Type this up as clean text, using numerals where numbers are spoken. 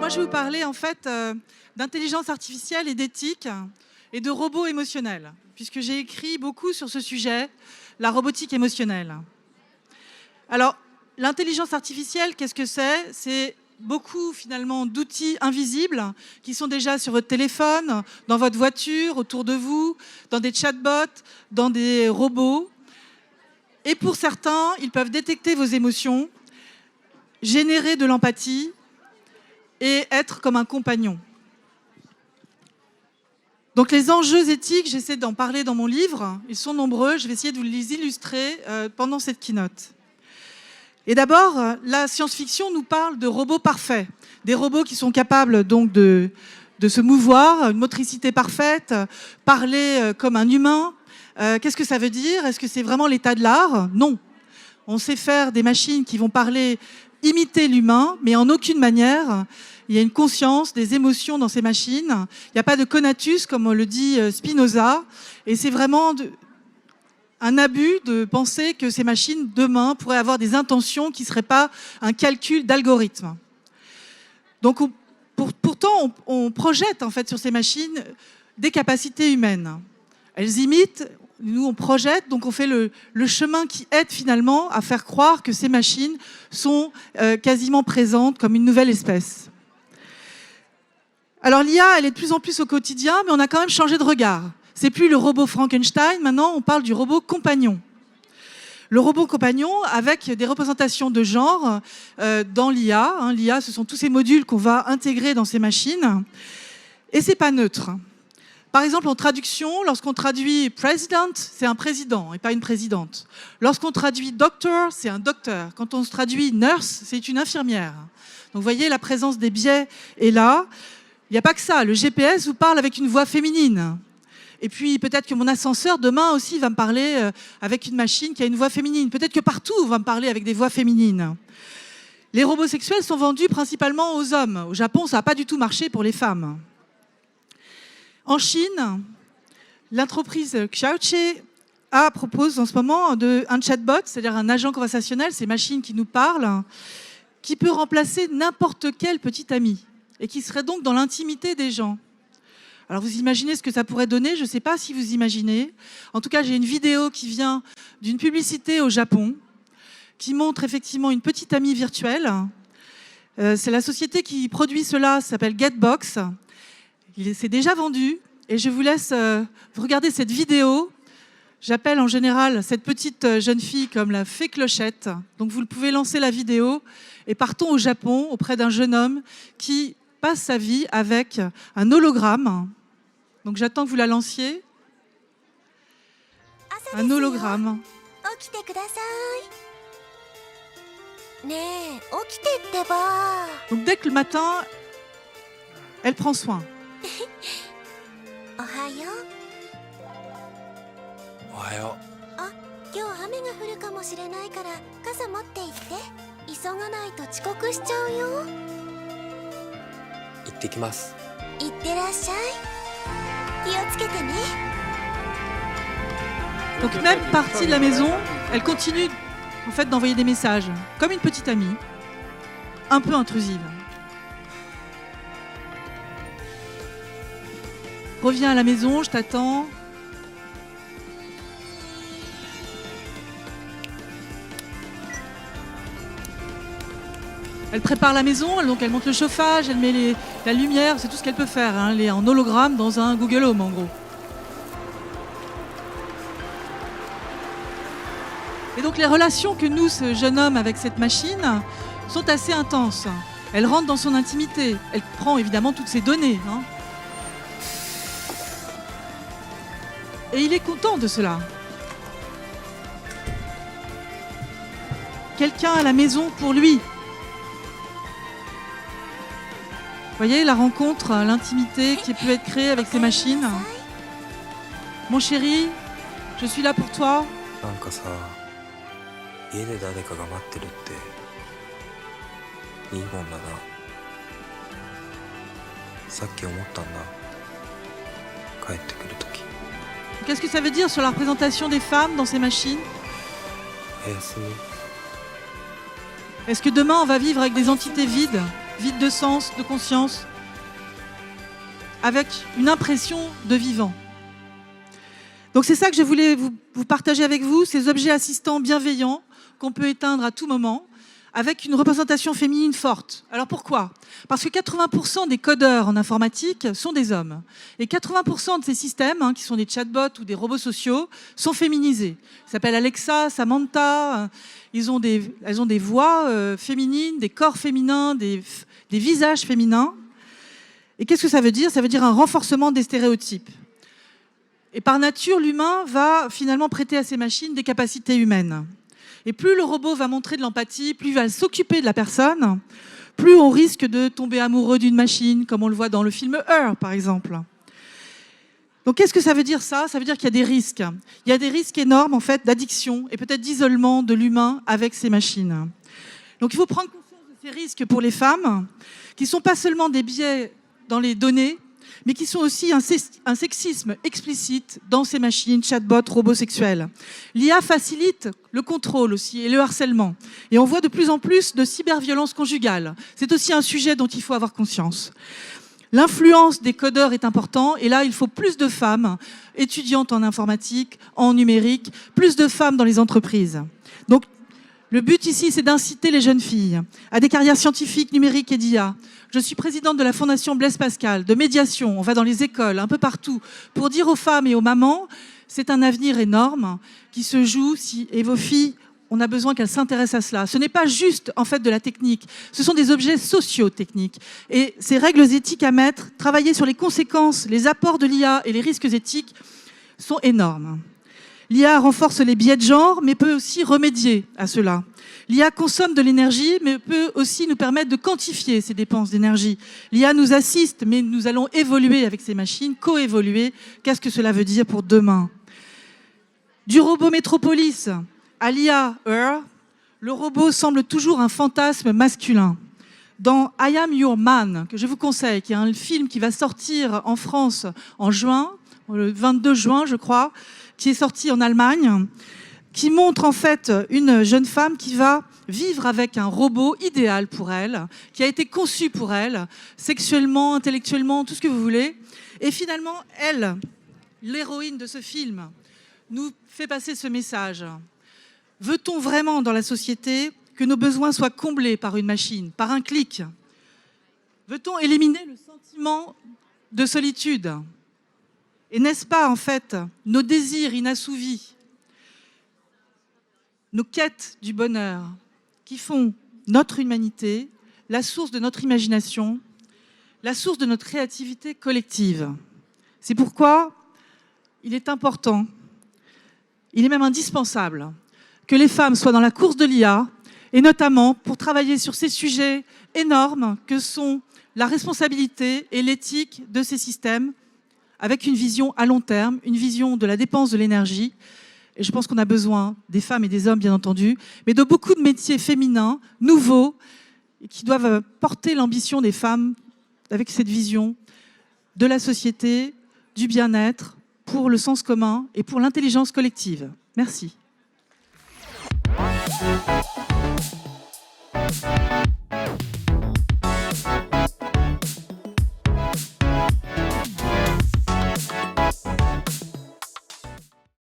moi, je vais vous parler en fait d'intelligence artificielle et d'éthique et de robots émotionnels, puisque j'ai écrit beaucoup sur ce sujet, la robotique émotionnelle. Alors, l'intelligence artificielle, qu'est-ce que c'est? C'est beaucoup finalement d'outils invisibles qui sont déjà sur votre téléphone, dans votre voiture, autour de vous, dans des chatbots, dans des robots. Et pour certains, ils peuvent détecter vos émotions, générer de l'empathie et être comme un compagnon. Donc les enjeux éthiques, j'essaie d'en parler dans mon livre. Ils sont nombreux, je vais essayer de vous les illustrer pendant cette keynote. Et d'abord, la science-fiction nous parle de robots parfaits, des robots qui sont capables donc de se mouvoir, une motricité parfaite, parler comme un humain. Qu'est-ce que ça veut dire? Est-ce que c'est vraiment l'état de l'art? Non. On sait faire des machines qui vont parler, imiter l'humain, mais en aucune manière il y a une conscience, des émotions dans ces machines. Il n'y a pas de conatus, comme le dit Spinoza, et c'est vraiment un abus de penser que ces machines, demain, pourraient avoir des intentions qui ne seraient pas un calcul d'algorithme. Donc, pourtant, on projette en fait sur ces machines des capacités humaines. Elles imitent, nous on projette, donc on fait le chemin qui aide finalement à faire croire que ces machines sont quasiment présentes comme une nouvelle espèce. Alors l'IA, elle est de plus en plus au quotidien, mais on a quand même changé de regard. C'est plus le robot Frankenstein, maintenant on parle du robot compagnon. Le robot compagnon avec des représentations de genre dans l'IA. L'IA, ce sont tous ces modules qu'on va intégrer dans ces machines. Et c'est pas neutre. Par exemple, en traduction, lorsqu'on traduit president, c'est un président et pas une présidente. Lorsqu'on traduit doctor, c'est un docteur. Quand on se traduit nurse, c'est une infirmière. Donc vous voyez, la présence des biais est là. Il n'y a pas que ça. Le GPS vous parle avec une voix féminine. Et puis peut-être que mon ascenseur, demain aussi, va me parler avec une machine qui a une voix féminine. Peut-être que partout, on va me parler avec des voix féminines. Les robots sexuels sont vendus principalement aux hommes. Au Japon, ça n'a pas du tout marché pour les femmes. En Chine, l'entreprise Xiaoqi propose en ce moment un chatbot, c'est-à-dire un agent conversationnel, ces machines qui nous parlent, qui peut remplacer n'importe quel petit ami et qui serait donc dans l'intimité des gens. Alors vous imaginez ce que ça pourrait donner? Je ne sais pas si vous imaginez. En tout cas, j'ai une vidéo qui vient d'une publicité au Japon qui montre effectivement une petite amie virtuelle. C'est la société qui produit cela, ça s'appelle Getbox. C'est déjà vendu et je vous laisse regarder cette vidéo. J'appelle en général cette petite jeune fille comme la fée Clochette. Donc vous pouvez lancer la vidéo et partons au Japon auprès d'un jeune homme qui passe sa vie avec un hologramme. Donc j'attends que vous la lanciez. Un hologramme. Donc dès que le matin, elle prend soin. Donc même partie de la maison, elle continue en fait d'envoyer des messages, comme une petite amie, un peu intrusive. Reviens à la maison, je t'attends. Elle prépare la maison, donc elle monte le chauffage, elle met la lumière, c'est tout ce qu'elle peut faire. Elle est en hologramme dans un Google Home en gros. Et donc les relations que noue ce jeune homme avec cette machine sont assez intenses. Elle rentre dans son intimité, elle prend évidemment toutes ses données. Et il est content de cela. Quelqu'un à la maison pour lui. Vous voyez la rencontre, l'intimité qui peut être créée avec ces machines. Mon chéri, je suis là pour toi. Qu'est-ce que ça veut dire sur la représentation des femmes dans ces machines? Est-ce que demain on va vivre avec des entités vides? vide de sens, de conscience, avec une impression de vivant. Donc c'est ça que je voulais vous partager avec vous, ces objets assistants bienveillants qu'on peut éteindre à tout moment, avec une représentation féminine forte. Alors pourquoi ? Parce que 80% des codeurs en informatique sont des hommes. Et 80% de ces systèmes, qui sont des chatbots ou des robots sociaux, sont féminisés. Ils s'appellent Alexa, Samantha, elles ont des voix féminines, des corps féminins, des visages féminins. Et qu'est-ce que ça veut dire ? Ça veut dire un renforcement des stéréotypes. Et par nature, l'humain va finalement prêter à ces machines des capacités humaines. Et plus le robot va montrer de l'empathie, plus il va s'occuper de la personne, plus on risque de tomber amoureux d'une machine, comme on le voit dans le film Her, par exemple. Donc qu'est-ce que ça veut dire ça ? Ça veut dire qu'il y a des risques. Il y a des risques énormes en fait d'addiction et peut-être d'isolement de l'humain avec ces machines. Donc il faut prendre conscience de ces risques pour les femmes, qui ne sont pas seulement des biais dans les données, mais qui sont aussi un sexisme explicite dans ces machines, chatbots, robots sexuels. L'IA facilite le contrôle aussi et le harcèlement. Et on voit de plus en plus de cyberviolence conjugale. C'est aussi un sujet dont il faut avoir conscience. L'influence des codeurs est importante et là, il faut plus de femmes étudiantes en informatique, en numérique, plus de femmes dans les entreprises. Donc, le but ici, c'est d'inciter les jeunes filles à des carrières scientifiques, numériques et d'IA. Je suis présidente de la Fondation Blaise Pascal, de médiation. On va dans les écoles, un peu partout, pour dire aux femmes et aux mamans, c'est un avenir énorme qui se joue et vos filles, on a besoin qu'elles s'intéressent à cela. Ce n'est pas juste, en fait, de la technique. Ce sont des objets socio-techniques. Et ces règles éthiques à mettre, travailler sur les conséquences, les apports de l'IA et les risques éthiques sont énormes. L'IA renforce les biais de genre, mais peut aussi remédier à cela. L'IA consomme de l'énergie, mais peut aussi nous permettre de quantifier ces dépenses d'énergie. L'IA nous assiste, mais nous allons évoluer avec ces machines, coévoluer. Qu'est-ce que cela veut dire pour demain ? Du robot Métropolis à l'IA Her, le robot semble toujours un fantasme masculin. Dans I Am Your Man, que je vous conseille, qui est un film qui va sortir en France en juin, le 22 juin, je crois, qui est sorti en Allemagne, qui montre en fait une jeune femme qui va vivre avec un robot idéal pour elle, qui a été conçu pour elle, sexuellement, intellectuellement, tout ce que vous voulez. Et finalement, elle, l'héroïne de ce film, nous fait passer ce message. Veut-on vraiment dans la société que nos besoins soient comblés par une machine, par un clic ? Veut-on éliminer le sentiment de solitude ? Et n'est-ce pas, en fait, nos désirs inassouvis, nos quêtes du bonheur qui font notre humanité, la source de notre imagination, la source de notre créativité collective ? C'est pourquoi il est important, il est même indispensable, que les femmes soient dans la course de l'IA, et notamment pour travailler sur ces sujets énormes que sont la responsabilité et l'éthique de ces systèmes, avec une vision à long terme, une vision de la dépense de l'énergie. Et je pense qu'on a besoin des femmes et des hommes, bien entendu, mais de beaucoup de métiers féminins, nouveaux, qui doivent porter l'ambition des femmes avec cette vision de la société, du bien-être, pour le sens commun et pour l'intelligence collective. Merci.